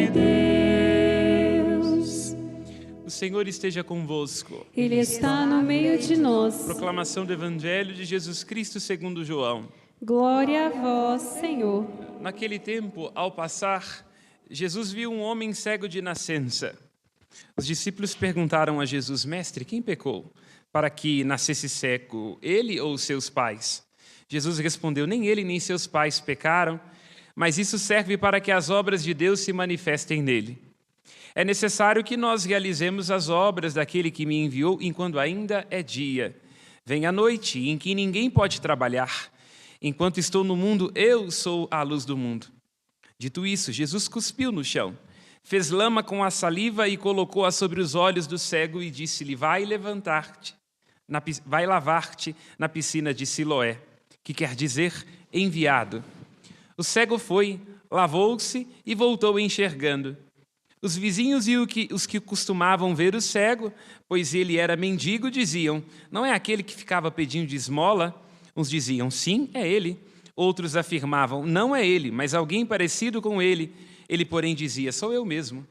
de Deus. O Senhor esteja convosco. Ele está no meio de nós. Proclamação do Evangelho de Jesus Cristo segundo João. Glória a vós, Senhor. Naquele tempo, ao passar, Jesus viu um homem cego de nascença. Os discípulos perguntaram a Jesus: Mestre, quem pecou para que nascesse cego, ele ou seus pais? Jesus respondeu: Nem ele nem seus pais pecaram, mas isso serve para que as obras de Deus se manifestem nele. É necessário que nós realizemos as obras daquele que me enviou enquanto ainda é dia. Vem a noite, em que ninguém pode trabalhar. Enquanto estou no mundo, eu sou a luz do mundo. Dito isso, Jesus cuspiu no chão, fez lama com a saliva e colocou-a sobre os olhos do cego e disse-lhe: Vai lavar-te na piscina de Siloé, que quer dizer enviado. O cego foi, lavou-se e voltou enxergando. Os vizinhos e os que costumavam ver o cego, pois ele era mendigo, diziam: Não é aquele que ficava pedindo de esmola? Uns diziam: Sim, é ele. Outros afirmavam: Não é ele, mas alguém parecido com ele. Ele, porém, dizia: Sou eu mesmo.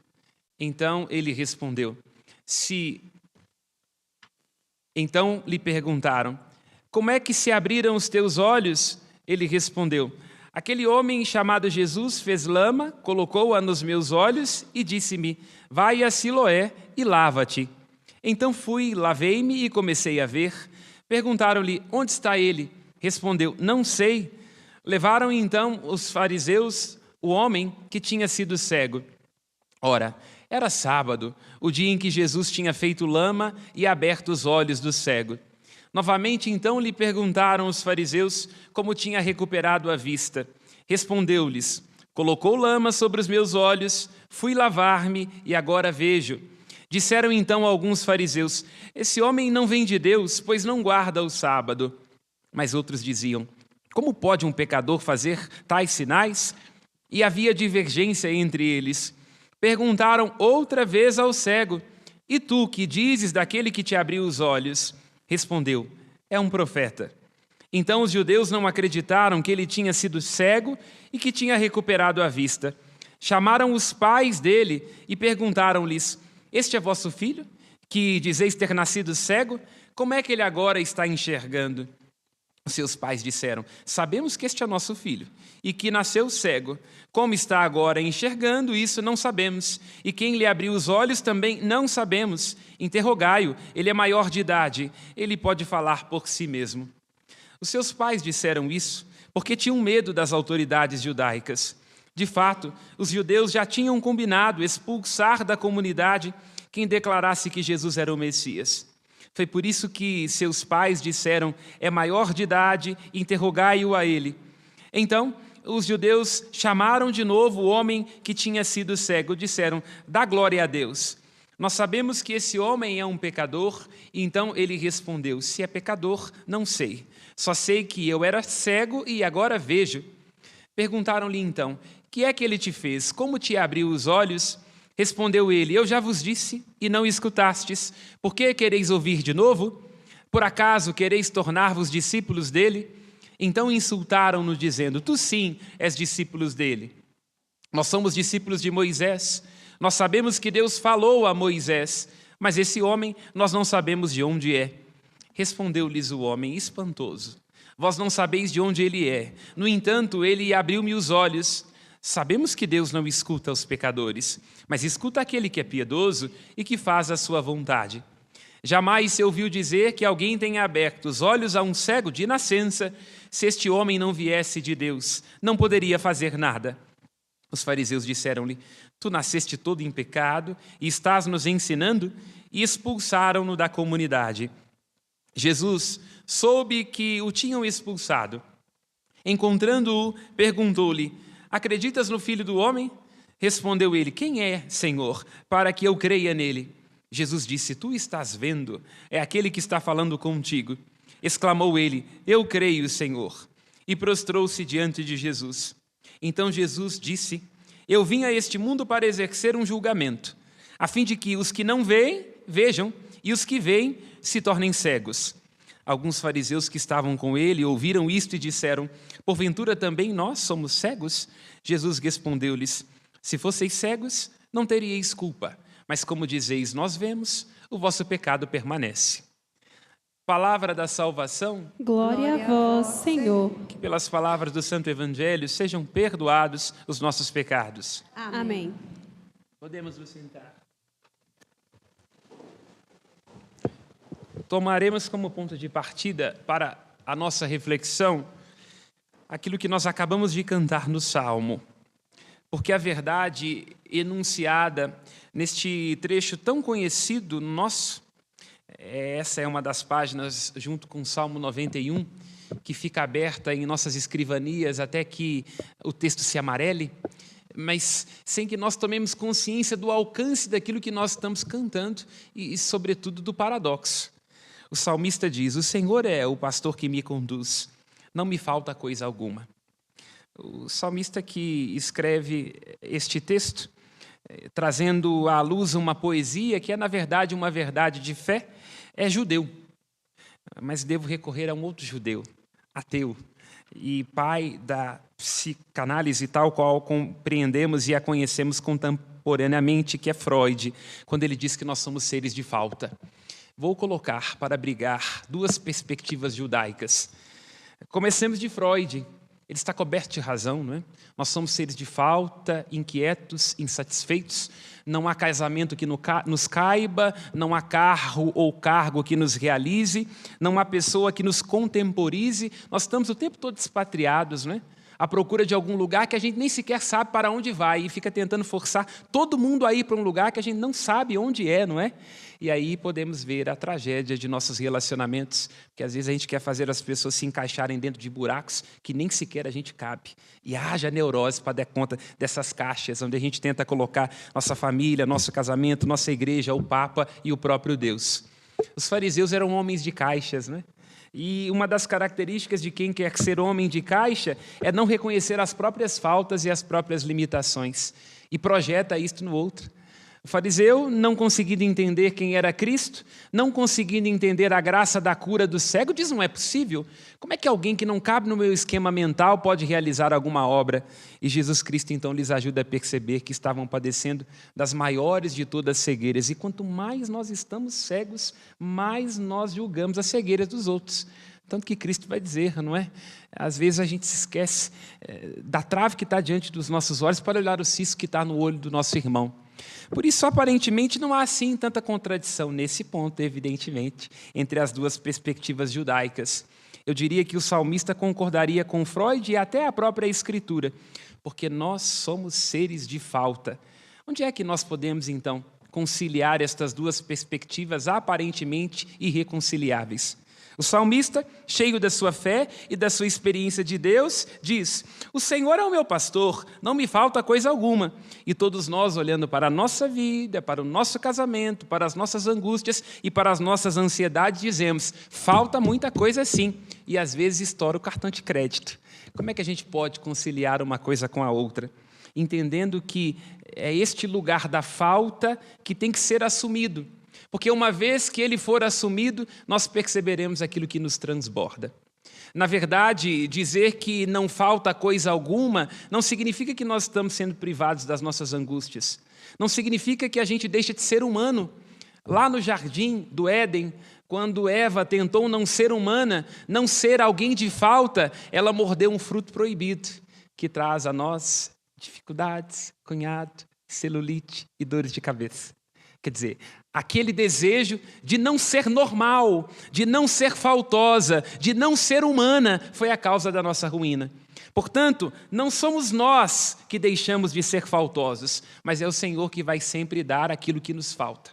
Então ele respondeu: Então lhe perguntaram: Como é que se abriram os teus olhos? Ele respondeu: Aquele homem chamado Jesus fez lama, colocou-a nos meus olhos e disse-me: Vai a Siloé e lava-te. Então fui, lavei-me e comecei a ver. Perguntaram-lhe: Onde está ele? Respondeu: Não sei. Levaram então os fariseus o homem que tinha sido cego. Ora, era sábado, o dia em que Jesus tinha feito lama e aberto os olhos do cego. Novamente, então, lhe perguntaram os fariseus como tinha recuperado a vista. Respondeu-lhes: Colocou lama sobre os meus olhos, fui lavar-me e agora vejo. Disseram então alguns fariseus: Esse homem não vem de Deus, pois não guarda o sábado. Mas outros diziam: Como pode um pecador fazer tais sinais? E havia divergência entre eles. Perguntaram outra vez ao cego: E tu, que dizes daquele que te abriu os olhos? Respondeu: É um profeta. Então os judeus não acreditaram que ele tinha sido cego e que tinha recuperado a vista. Chamaram os pais dele e perguntaram-lhes: Este é vosso filho, que dizeis ter nascido cego? Como é que ele agora está enxergando? Os seus pais disseram: Sabemos que este é nosso filho e que nasceu cego. Como está agora enxergando, isso não sabemos. E quem lhe abriu os olhos também não sabemos. Interrogai-o, ele é maior de idade, ele pode falar por si mesmo. Os seus pais disseram isso porque tinham medo das autoridades judaicas. De fato, os judeus já tinham combinado expulsar da comunidade quem declarasse que Jesus era o Messias. Foi por isso que seus pais disseram: É maior de idade, interrogai-o a ele. Então, os judeus chamaram de novo o homem que tinha sido cego. Disseram: Dá glória a Deus. Nós sabemos que esse homem é um pecador. Então ele respondeu: Se é pecador, não sei. Só sei que eu era cego e agora vejo. Perguntaram-lhe então: Que é que ele te fez? Como te abriu os olhos? Respondeu ele: Eu já vos disse e não escutastes. Por que quereis ouvir de novo? Por acaso quereis tornar-vos discípulos dele? Então insultaram-no, dizendo: Tu sim és discípulos dele. Nós somos discípulos de Moisés. Nós sabemos que Deus falou a Moisés, mas esse homem nós não sabemos de onde é. Respondeu-lhes o homem, espantoso: Vós não sabeis de onde ele é. No entanto, ele abriu-me os olhos. Sabemos que Deus não escuta os pecadores, mas escuta aquele que é piedoso e que faz a sua vontade. Jamais se ouviu dizer que alguém tenha aberto os olhos a um cego de nascença. Se este homem não viesse de Deus, não poderia fazer nada. Os fariseus disseram-lhe: Tu nasceste todo em pecado e estás nos ensinando? E expulsaram-no da comunidade. Jesus soube que o tinham expulsado. Encontrando-o, perguntou-lhe: Acreditas no Filho do Homem? Respondeu ele: Quem é, Senhor, para que eu creia nele? Jesus disse: Tu estás vendo, é aquele que está falando contigo. Exclamou ele: Eu creio, Senhor. E prostrou-se diante de Jesus. Então Jesus disse: Eu vim a este mundo para exercer um julgamento, a fim de que os que não veem, vejam, e os que veem se tornem cegos. Alguns fariseus que estavam com ele ouviram isto e disseram: Porventura também nós somos cegos? Jesus respondeu-lhes: Se fosseis cegos, não teríeis culpa, mas como dizeis, nós vemos, o vosso pecado permanece. Palavra da salvação, Glória a vós, Senhor. que pelas palavras do Santo Evangelho sejam perdoados os nossos pecados. Amém. Podemos nos sentar. Tomaremos como ponto de partida para a nossa reflexão aquilo que nós acabamos de cantar no Salmo. Porque a verdade enunciada neste trecho tão conhecido nosso, essa é uma das páginas, junto com o Salmo 91, que fica aberta em nossas escrivanias até que o texto se amarele, mas sem que nós tomemos consciência do alcance daquilo que nós estamos cantando e sobretudo, do paradoxo. O salmista diz: o Senhor é o pastor que me conduz, não me falta coisa alguma. O salmista que escreve este texto, trazendo à luz uma poesia que é, na verdade, uma verdade de fé, é judeu. Mas devo recorrer a um outro judeu, ateu, e pai da psicanálise tal qual compreendemos e a conhecemos contemporaneamente, que é Freud, quando ele diz que nós somos seres de falta. Vou colocar para abrigar duas perspectivas judaicas. Comecemos de Freud. Ele está coberto de razão, não é? Nós somos seres de falta, inquietos, insatisfeitos. Não há casamento que nos caiba, não há carro ou cargo que nos realize, não há pessoa que nos contemporize. Nós estamos o tempo todo expatriados, não é? À procura de algum lugar que a gente nem sequer sabe para onde vai e fica tentando forçar todo mundo a ir para um lugar que a gente não sabe onde é, não é? E aí podemos ver a tragédia de nossos relacionamentos, porque às vezes a gente quer fazer as pessoas se encaixarem dentro de buracos que nem sequer a gente cabe. E haja neurose para dar conta dessas caixas, onde a gente tenta colocar nossa família, nosso casamento, nossa igreja, o Papa e o próprio Deus. Os fariseus eram homens de caixas, né? E uma das características de quem quer ser homem de caixa é não reconhecer as próprias faltas e as próprias limitações, e projeta isto no outro. O fariseu, não conseguindo entender quem era Cristo, não conseguindo entender a graça da cura do cego, diz: não é possível. Como é que alguém que não cabe no meu esquema mental pode realizar alguma obra? E Jesus Cristo então lhes ajuda a perceber que estavam padecendo das maiores de todas as cegueiras. E quanto mais nós estamos cegos, mais nós julgamos as cegueiras dos outros. Tanto que Cristo vai dizer, não é? Às vezes a gente se esquece da trave que está diante dos nossos olhos para olhar o cisco que está no olho do nosso irmão. Por isso, aparentemente, não há assim tanta contradição nesse ponto, evidentemente, entre as duas perspectivas judaicas. Eu diria que o salmista concordaria com Freud e até a própria Escritura, porque nós somos seres de falta. Onde é que nós podemos, então, conciliar estas duas perspectivas aparentemente irreconciliáveis? O salmista, cheio da sua fé e da sua experiência de Deus, diz: o Senhor é o meu pastor, não me falta coisa alguma. E todos nós, olhando para a nossa vida, para o nosso casamento, para as nossas angústias e para as nossas ansiedades, dizemos: falta muita coisa sim. E às vezes estoura o cartão de crédito. Como é que a gente pode conciliar uma coisa com a outra? Entendendo que é este lugar da falta que tem que ser assumido. Porque uma vez que ele for assumido, nós perceberemos aquilo que nos transborda. Na verdade, dizer que não falta coisa alguma não significa que nós estamos sendo privados das nossas angústias. Não significa que a gente deixa de ser humano. Lá no jardim do Éden, quando Eva tentou não ser humana, não ser alguém de falta, ela mordeu um fruto proibido, que traz a nós dificuldades, cunhado, celulite e dores de cabeça. Quer dizer, aquele desejo de não ser normal, de não ser faltosa, de não ser humana, foi a causa da nossa ruína. Portanto, não somos nós que deixamos de ser faltosos, mas é o Senhor que vai sempre dar aquilo que nos falta.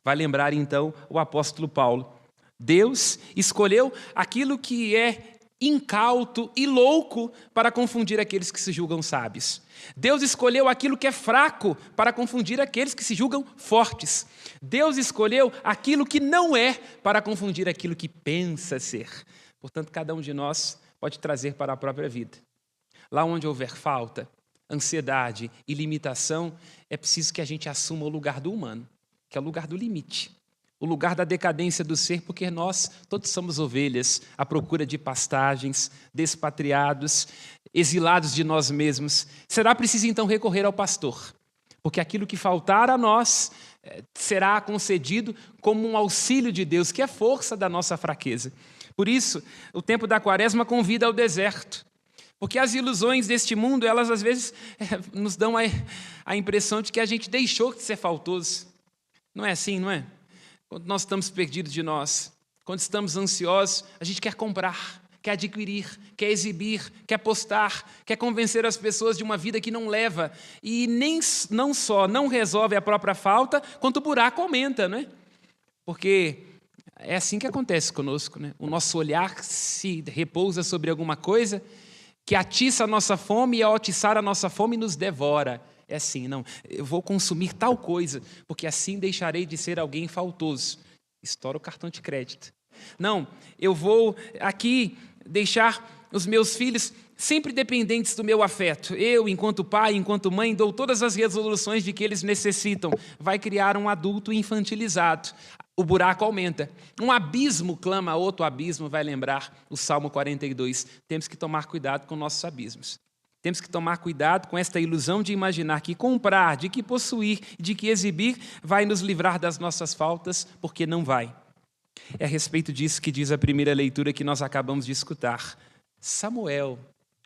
Vai lembrar, então, o apóstolo Paulo. Deus escolheu aquilo que é incauto e louco para confundir aqueles que se julgam sábios. Deus escolheu aquilo que é fraco para confundir aqueles que se julgam fortes. Deus escolheu aquilo que não é para confundir aquilo que pensa ser. Portanto, cada um de nós pode trazer para a própria vida. Lá onde houver falta, ansiedade e limitação, é preciso que a gente assuma o lugar do humano, que é o lugar do limite. o lugar da decadência do ser, porque nós todos somos ovelhas à procura de pastagens, despatriados, exilados de nós mesmos. Será preciso então recorrer ao pastor, porque aquilo que faltar a nós será concedido como um auxílio de Deus, que é força da nossa fraqueza. Por isso, o tempo da quaresma convida ao deserto, porque as ilusões deste mundo, elas às vezes nos dão a impressão de que a gente deixou de ser faltoso. Não é assim, não é? Quando nós estamos perdidos de nós, quando estamos ansiosos, a gente quer comprar, quer adquirir, quer exibir, quer postar, quer convencer as pessoas de uma vida que não leva. E não só não resolve a própria falta, quanto o buraco aumenta, não é? Porque é assim que acontece conosco, né? O nosso olhar se repousa sobre alguma coisa que atiça a nossa fome, e ao atiçar a nossa fome nos devora. É assim, não, eu vou consumir tal coisa, porque assim deixarei de ser alguém faltoso. Estoura o cartão de crédito. Não, eu vou aqui deixar os meus filhos sempre dependentes do meu afeto. Eu, enquanto pai, enquanto mãe, dou todas as resoluções de que eles necessitam. Vai criar um adulto infantilizado. O buraco aumenta. Um abismo clama outro abismo, vai lembrar o Salmo 42. Temos que tomar cuidado com nossos abismos. Temos que tomar cuidado com esta ilusão de imaginar que comprar, de que possuir, de que exibir vai nos livrar das nossas faltas, porque não vai. É a respeito disso que diz a primeira leitura que nós acabamos de escutar. Samuel,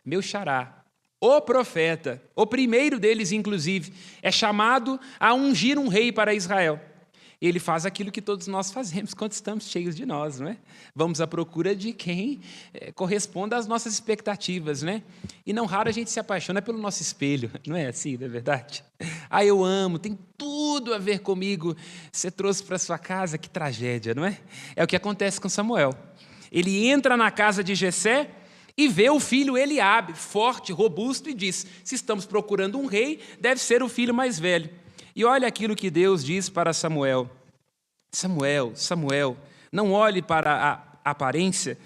meu xará, o profeta, o primeiro deles, inclusive, é chamado a ungir um rei para Israel. Ele faz aquilo que todos nós fazemos quando estamos cheios de nós, não é? Vamos à procura de quem corresponda às nossas expectativas, né? E não raro a gente se apaixona pelo nosso espelho, não é assim, não é verdade? Ah, eu amo, tem tudo a ver comigo. Você trouxe para sua casa, que tragédia, não é? É o que acontece com Samuel. Ele entra na casa de Jessé e vê o filho Eliabe, forte, robusto, e diz: se estamos procurando um rei, deve ser o filho mais velho. E olha aquilo que Deus diz para Samuel. Samuel, Samuel, não olhe para a aparência,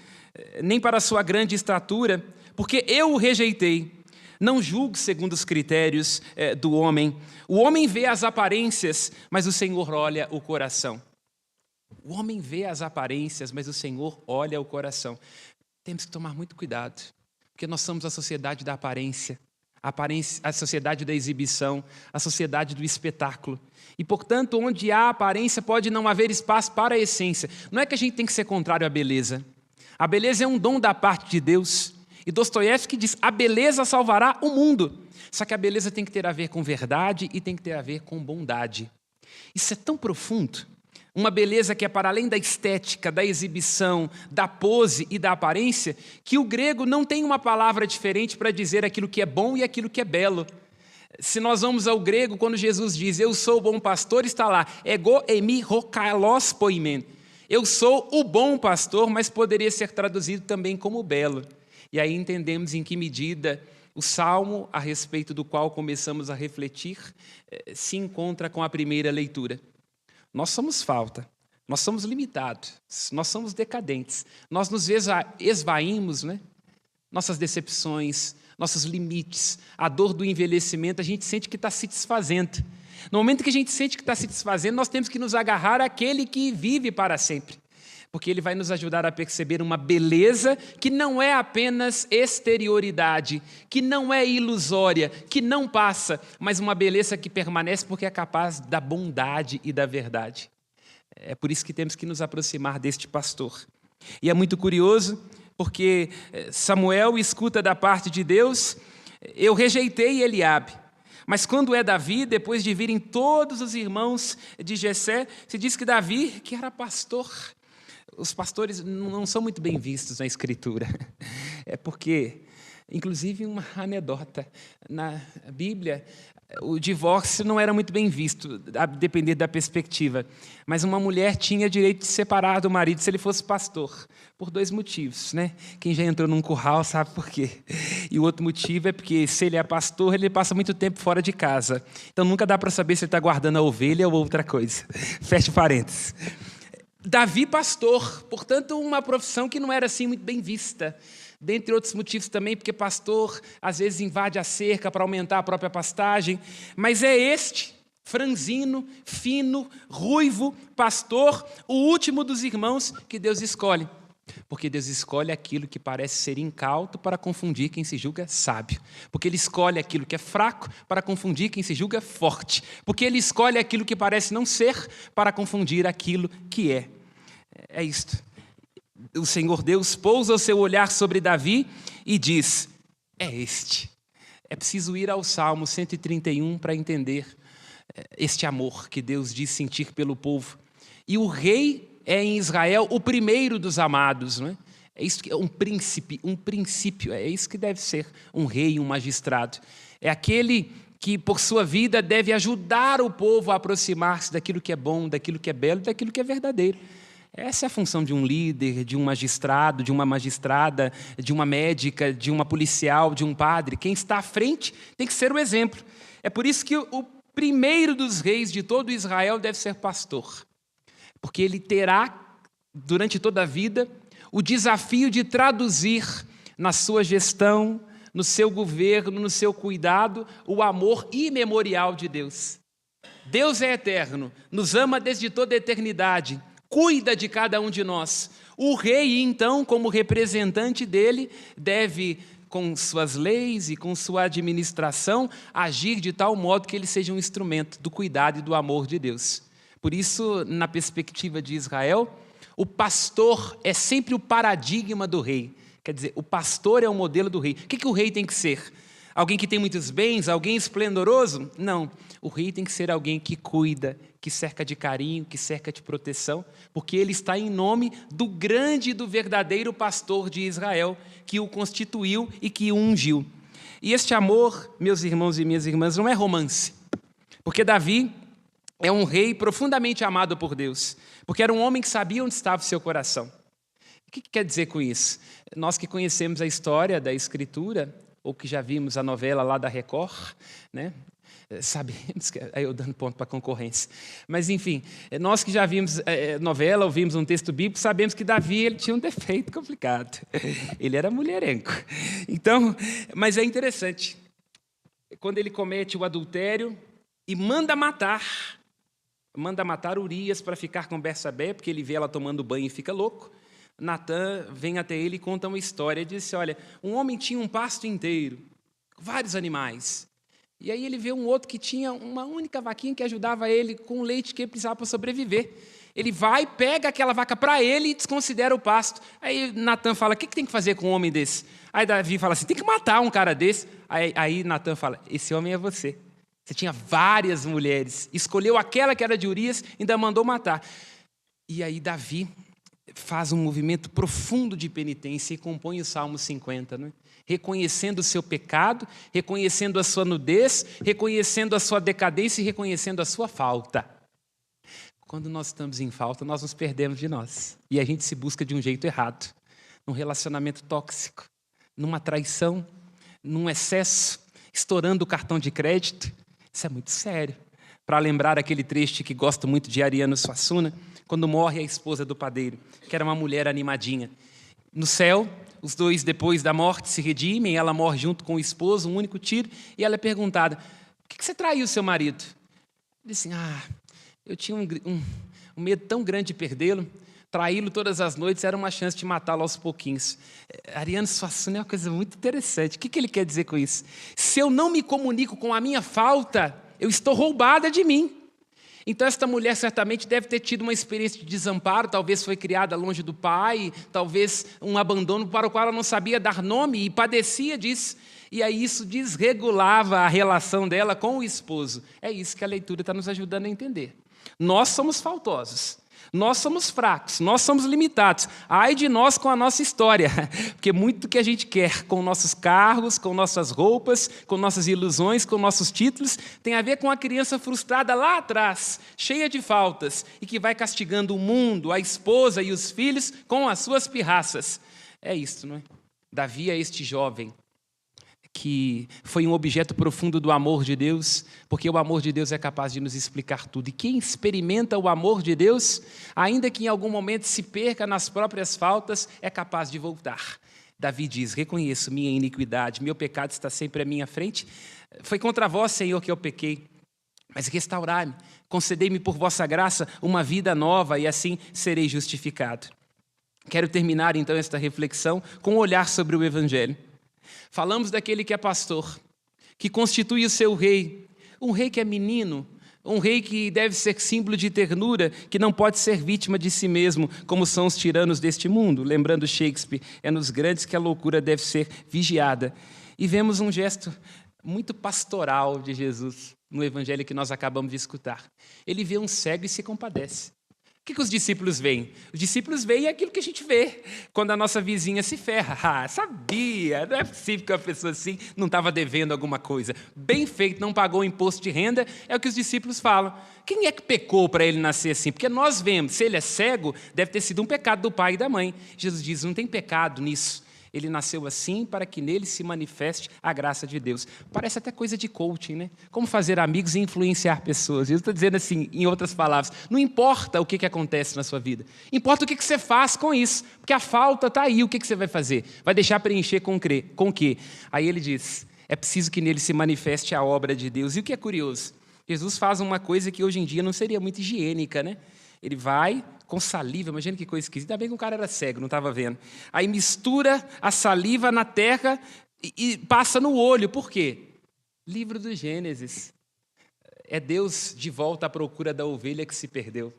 nem para a sua grande estatura, porque eu o rejeitei. Não julgue segundo os critérios do homem. O homem vê as aparências, mas o Senhor olha o coração. O homem vê as aparências, mas o Senhor olha o coração. Temos que tomar muito cuidado, porque nós somos a sociedade da aparência. A sociedade da exibição, a sociedade do espetáculo. E, portanto, onde há aparência pode não haver espaço para a essência. Não é que a gente tem que ser contrário à beleza. A beleza é um dom da parte de Deus. E Dostoiévski diz: a beleza salvará o mundo. Só que a beleza tem que ter a ver com verdade e tem que ter a ver com bondade. Isso é tão profundo. Uma beleza que é para além da estética, da exibição, da pose e da aparência, que o grego não tem uma palavra diferente para dizer aquilo que é bom e aquilo que é belo. Se nós vamos ao grego, quando Jesus diz: eu sou o bom pastor, está lá, ego emi hokalos poimen. Eu sou o bom pastor, mas poderia ser traduzido também como belo. E aí entendemos em que medida o salmo a respeito do qual começamos a refletir se encontra com a primeira leitura. Nós somos falta, nós somos limitados, nós somos decadentes, nós nos esvaímos, né? Nossas decepções, nossos limites, a dor do envelhecimento, a gente sente que está se desfazendo. No momento que a gente sente que está se desfazendo, nós temos que nos agarrar àquele que vive para sempre, porque ele vai nos ajudar a perceber uma beleza que não é apenas exterioridade, que não é ilusória, que não passa, mas uma beleza que permanece porque é capaz da bondade e da verdade. É por isso que temos que nos aproximar deste pastor. E é muito curioso, porque Samuel escuta da parte de Deus: eu rejeitei Eliabe. Mas quando é Davi, depois de virem todos os irmãos de Jessé, se diz que Davi, que era pastor. Os pastores não são muito bem vistos na Escritura. É porque, inclusive, uma anedota, na Bíblia, o divórcio não era muito bem visto, a depender da perspectiva. Mas uma mulher tinha direito de separar do marido se ele fosse pastor, por 2 motivos, né? Quem já entrou num curral sabe por quê. E o outro motivo é porque, se ele é pastor, ele passa muito tempo fora de casa. Então, nunca dá para saber se ele está guardando a ovelha ou outra coisa. Fecha parênteses. Davi, pastor, portanto, uma profissão que não era assim muito bem vista. Dentre outros motivos também, porque pastor, às vezes, invade a cerca para aumentar a própria pastagem. Mas é este franzino, fino, ruivo, pastor, o último dos irmãos que Deus escolhe. Porque Deus escolhe aquilo que parece ser incauto para confundir quem se julga sábio. Porque Ele escolhe aquilo que é fraco para confundir quem se julga forte. Porque Ele escolhe aquilo que parece não ser para confundir aquilo que é. É isto. O Senhor Deus pousa o seu olhar sobre Davi e diz, é este. É preciso ir ao Salmo 131 para entender este amor que Deus diz sentir pelo povo. E o rei é em Israel o primeiro dos amados, não é? É isso que é um princípio, é isso que deve ser um rei, um magistrado. É aquele que, por sua vida, deve ajudar o povo a aproximar-se daquilo que é bom, daquilo que é belo, daquilo que é verdadeiro. Essa é a função de um líder, de um magistrado, de uma magistrada, de uma médica, de uma policial, de um padre. Quem está à frente tem que ser o exemplo. É por isso que o primeiro dos reis de todo Israel deve ser pastor. Porque ele terá, durante toda a vida, o desafio de traduzir na sua gestão, no seu governo, no seu cuidado, o amor imemorial de Deus. Deus é eterno, nos ama desde toda a eternidade, cuida de cada um de nós. O rei, então, como representante dele, deve, com suas leis e com sua administração, agir de tal modo que ele seja um instrumento do cuidado e do amor de Deus. Por isso, na perspectiva de Israel, o pastor é sempre o paradigma do rei. Quer dizer, o pastor é o modelo do rei. O que o rei tem que ser? Alguém que tem muitos bens? Alguém esplendoroso? Não. O rei tem que ser alguém que cuida, que cerca de carinho, que cerca de proteção, porque ele está em nome do grande e do verdadeiro pastor de Israel, que o constituiu e que o ungiu. E este amor, meus irmãos e minhas irmãs, não é romance. Porque Davi é um rei profundamente amado por Deus, porque era um homem que sabia onde estava o seu coração. O que quer dizer com isso? Nós que conhecemos a história da Escritura, ou que já vimos a novela lá da Record, né? Sabemos que... Aí eu dando ponto para a concorrência. Mas, enfim, nós que já vimos novela, ouvimos um texto bíblico, sabemos que Davi ele tinha um defeito complicado. Ele era mulherengo. Então, mas é interessante. Quando ele comete o adultério e manda matar Urias para ficar com Bersabé, porque ele vê ela tomando banho e fica louco. Natã vem até ele e conta uma história e disse, olha, um homem tinha um pasto inteiro, vários animais. E aí ele vê um outro que tinha uma única vaquinha que ajudava ele com o leite que ele precisava para sobreviver. Ele vai, pega aquela vaca para ele e desconsidera o pasto. Aí Natã fala, o que tem que fazer com um homem desse? Aí Davi fala assim, tem que matar um cara desse. Aí Natã fala, esse homem é você. Você tinha várias mulheres, escolheu aquela que era de Urias e ainda mandou matar. E aí Davi faz um movimento profundo de penitência e compõe o Salmo 50, não é? Reconhecendo o seu pecado, reconhecendo a sua nudez, reconhecendo a sua decadência e reconhecendo a sua falta. Quando nós estamos em falta, nós nos perdemos de nós. E a gente se busca de um jeito errado. Num relacionamento tóxico, numa traição, num excesso, estourando o cartão de crédito. Isso é muito sério. Para lembrar aquele trecho que gosto muito de Ariano Suassuna, quando morre a esposa do padeiro, que era uma mulher animadinha. No céu, os dois, depois da morte, se redimem, ela morre junto com o esposo, um único tiro, e ela é perguntada, por que você traiu seu marido? Ele disse, eu tinha um medo tão grande de perdê-lo, traí-lo todas as noites era uma chance de matá-lo aos pouquinhos. Ariano Suassuna é uma coisa muito interessante. O que ele quer dizer com isso? Se eu não me comunico com a minha falta, eu estou roubada de mim. Então, esta mulher certamente deve ter tido uma experiência de desamparo, talvez foi criada longe do pai, talvez um abandono para o qual ela não sabia dar nome e padecia disso. E aí isso desregulava a relação dela com o esposo. É isso que a leitura está nos ajudando a entender. Nós somos faltosos. Nós somos fracos, nós somos limitados. Ai de nós com a nossa história, porque muito que a gente quer com nossos carros, com nossas roupas, com nossas ilusões, com nossos títulos, tem a ver com a criança frustrada lá atrás, cheia de faltas, e que vai castigando o mundo, a esposa e os filhos com as suas pirraças. É isso, não é? Davi é este jovem que foi um objeto profundo do amor de Deus, porque o amor de Deus é capaz de nos explicar tudo. E quem experimenta o amor de Deus, ainda que em algum momento se perca nas próprias faltas, é capaz de voltar. Davi diz, reconheço minha iniquidade, meu pecado está sempre à minha frente. Foi contra vós, Senhor, que eu pequei. mas restaurai-me, concedei-me por vossa graça uma vida nova e assim serei justificado. Quero terminar então esta reflexão com um olhar sobre o Evangelho. Falamos daquele que é pastor, que constitui o seu rei, um rei que é menino, um rei que deve ser símbolo de ternura, que não pode ser vítima de si mesmo, como são os tiranos deste mundo. Lembrando Shakespeare, é nos grandes que a loucura deve ser vigiada. E vemos um gesto muito pastoral de Jesus no evangelho que nós acabamos de escutar. Ele vê um cego e se compadece. O que os discípulos veem? Os discípulos veem aquilo que a gente vê quando a nossa vizinha se ferra. Ah, sabia, não é possível que uma pessoa assim não estava devendo alguma coisa. Bem feito, não pagou o imposto de renda, é o que os discípulos falam. Quem é que pecou para ele nascer assim? Porque nós vemos, se ele é cego, deve ter sido um pecado do pai e da mãe. Jesus diz, não tem pecado nisso. Ele nasceu assim para que nele se manifeste a graça de Deus. Parece até coisa de coaching, né? Como fazer amigos e influenciar pessoas. Eu estou dizendo assim, em outras palavras, não importa o que acontece na sua vida. Importa o que você faz com isso. Porque a falta está aí, o que você vai fazer? Vai deixar preencher com o quê? Aí ele diz, é preciso que nele se manifeste a obra de Deus. E o que é curioso? Jesus faz uma coisa que hoje em dia não seria muito higiênica, né? Ele vai com saliva, imagina que coisa esquisita, ainda bem que o cara era cego, não estava vendo. Aí mistura a saliva na terra e passa no olho. Por quê? Livro do Gênesis. É Deus de volta à procura da ovelha que se perdeu.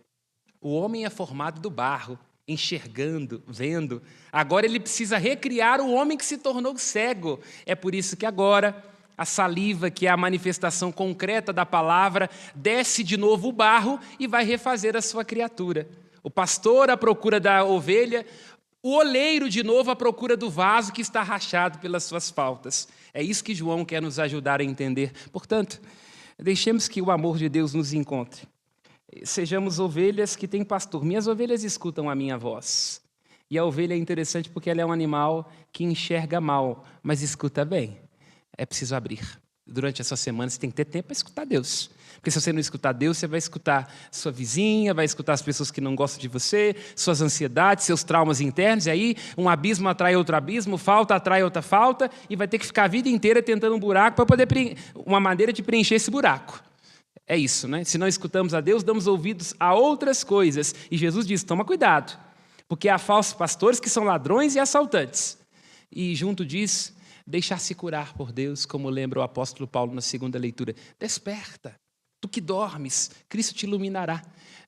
O homem é formado do barro, enxergando, vendo. Agora ele precisa recriar o homem que se tornou cego. É por isso que agora a saliva, que é a manifestação concreta da palavra, desce de novo o barro e vai refazer a sua criatura. O pastor à procura da ovelha, o oleiro de novo à procura do vaso que está rachado pelas suas faltas. É isso que João quer nos ajudar a entender. Portanto, deixemos que o amor de Deus nos encontre. Sejamos ovelhas que têm pastor. Minhas ovelhas escutam a minha voz. E a ovelha é interessante porque ela é um animal que enxerga mal, mas escuta bem. É preciso abrir. Durante essa semana você tem que ter tempo para escutar Deus. Porque se você não escutar Deus, você vai escutar sua vizinha, vai escutar as pessoas que não gostam de você, suas ansiedades, seus traumas internos, e aí um abismo atrai outro abismo, falta atrai outra falta, e vai ter que ficar a vida inteira tentando um buraco para poder uma maneira de preencher esse buraco. É isso, né? Se não escutamos a Deus, damos ouvidos a outras coisas. E Jesus diz, toma cuidado, porque há falsos pastores que são ladrões e assaltantes. E junto diz, deixar-se curar por Deus, como lembra o apóstolo Paulo na segunda leitura. Desperta, tu que dormes, Cristo te iluminará.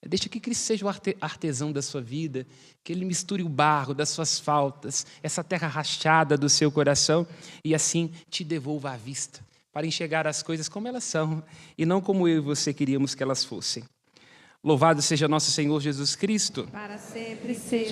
Deixa que Cristo seja o artesão da sua vida, que Ele misture o barro das suas faltas, essa terra rachada do seu coração, e assim te devolva a vista, para enxergar as coisas como elas são, e não como eu e você queríamos que elas fossem. Louvado seja nosso Senhor Jesus Cristo. Para sempre seja.